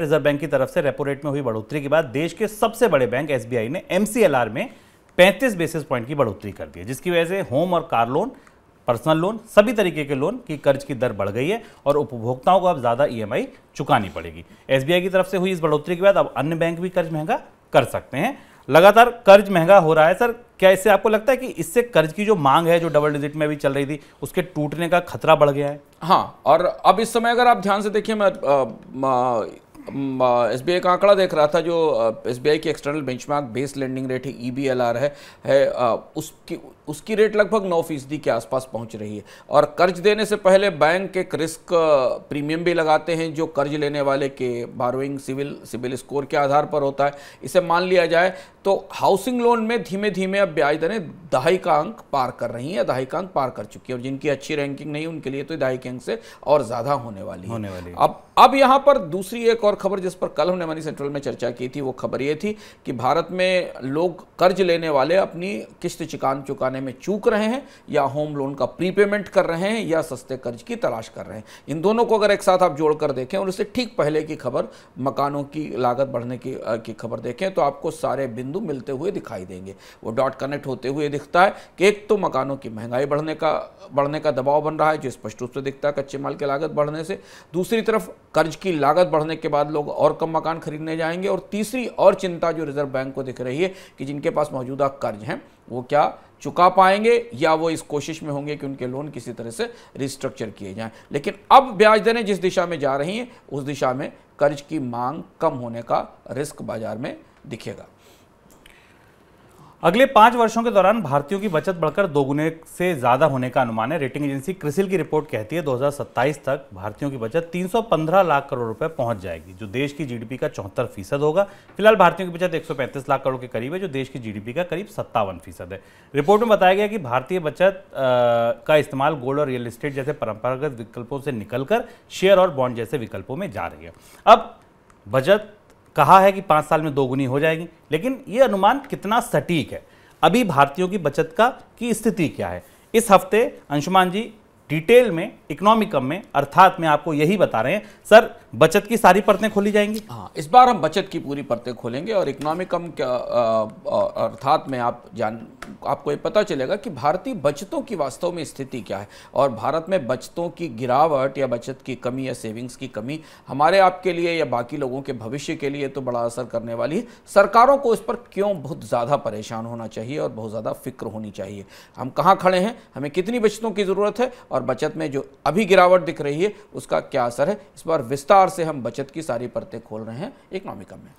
Reserve bank की तरफ से रेपो रेट में हुई बढ़ोतरी के बाद देश के सबसे बड़े बैंक एसबीआई ने एमसीएलआर में 35 बेसिस पॉइंट की बढ़ोतरी कर दी है, जिसकी वजह से होम और कार लोन, पर्सनल लोन, सभी तरीके के लोन की कर्ज की दर बढ़ गई है और उपभोक्ताओं को अब ज्यादा ईएमआई चुकानी पड़ेगी। एसबीआई की तरफ से हुई इस बढ़ोतरी के बाद अब अन्य बैंक भी कर्ज महंगा कर सकते हैं। लगातार कर्ज महंगा हो रहा है सर, क्या इससे आपको लगता है कि इससे कर्ज की जो मांग है, जो डबल डिजिट में भी चल रही थी, उसके टूटने का खतरा बढ़ गया है? हाँ, और अब इस समय अगर आप ध्यान से देखिए, मैं एसबीआई का आंकड़ा देख रहा था, जो एसबीआई की external benchmark base lending rate है, ईबीएलआर है उसकी रेट लगभग 9% के आसपास पहुंच रही है। और कर्ज देने से पहले बैंक एक रिस्क प्रीमियम भी लगाते हैं, जो कर्ज लेने वाले के बारोइंग सिविल स्कोर के आधार पर होता है। इसे मान लिया जाए तो हाउसिंग लोन में धीमे धीमे अब ब्याज दरें दहाई का अंक पार कर रही हैं, दहाई का अंक पार कर चुकी है, और जिनकी अच्छी रैंकिंग नहीं उनके लिए तो दहाई के अंक से और ज़्यादा होने वाली है। अब यहाँ पर दूसरी एक और खबर जिस पर कल हमने मनी सेंट्रल में चर्चा की थी, वो खबर ये थी कि भारत में लोग कर्ज लेने वाले अपनी किस्त चुकाने में चूक रहे हैं, या होम लोन का प्रीपेमेंट कर रहे हैं, या सस्ते कर्ज की तलाश कर रहे हैं। इन दोनों को अगर एक साथ आप जोड़कर देखें और इससे ठीक पहले की खबर, मकानों की लागत बढ़ने की खबर देखें, तो आपको सारे बिंदु मिलते हुए दिखाई देंगे। वो डॉट कनेक्ट होते हुए दिखता है कि एक तो मकानों की महंगाई बढ़ने का दबाव बन रहा है, जो स्पष्ट रूप से दिखता है कच्चे माल की लागत बढ़ने से। दूसरी तरफ कर्ज की लागत बढ़ने के बाद लोग और कम मकान खरीदने जाएंगे। और तीसरी और चिंता जो रिजर्व बैंक को दिख रही है कि जिनके पास मौजूदा कर्ज हैं वो क्या चुका पाएंगे, या वो इस कोशिश में होंगे कि उनके लोन किसी तरह से रिस्ट्रक्चर किए जाएं। लेकिन अब ब्याज दरें जिस दिशा में जा रही हैं, उस दिशा में कर्ज की मांग कम होने का रिस्क बाजार में दिखेगा। अगले 5 वर्षों के दौरान भारतीयों की बचत बढ़कर 2 गुने से ज्यादा होने का अनुमान है। रेटिंग एजेंसी क्रिसिल की रिपोर्ट कहती है 2027 तक भारतीयों की बचत 315 लाख करोड़ रुपए पहुंच जाएगी, जो देश की जीडीपी का 74% होगा। फिलहाल भारतीयों की बचत 135 लाख करोड़ के करीब है, जो देश की जीडीपी का करीब 57% है। रिपोर्ट में बताया गया कि भारतीय बचत का इस्तेमाल गोल्ड और रियल एस्टेट जैसे परंपरागत विकल्पों से निकलकर शेयर और बॉन्ड जैसे विकल्पों में जा रही है। अब बचत कहा है कि 5 साल में 2 गुनी हो जाएगी, लेकिन यह अनुमान कितना सटीक है? अभी भारतीयों की बचत की स्थिति क्या है? इस हफ्ते अंशुमान जी डिटेल में इकोनॉमिकम में अर्थात में आपको यही बता रहे हैं। सर, बचत की सारी परतें खोली जाएंगी? हाँ, इस बार हम बचत की पूरी परतें खोलेंगे और इकोनॉमिकम अर्थात में आपको ये पता चलेगा कि भारतीय बचतों की वास्तव में स्थिति क्या है, और भारत में बचतों की गिरावट या बचत की कमी या सेविंग्स की कमी हमारे आपके लिए या बाकी लोगों के भविष्य के लिए तो बड़ा असर करने वाली है। सरकारों को इस पर क्यों बहुत ज़्यादा परेशान होना चाहिए और बहुत ज़्यादा फिक्र होनी चाहिए? हम कहाँ खड़े हैं, हमें कितनी बचतों की ज़रूरत है, और बचत में जो अभी गिरावट दिख रही है उसका क्या असर है? इस बार विस्तार से हम बचत की सारी परतें खोल रहे हैं इकोनॉमिकम में।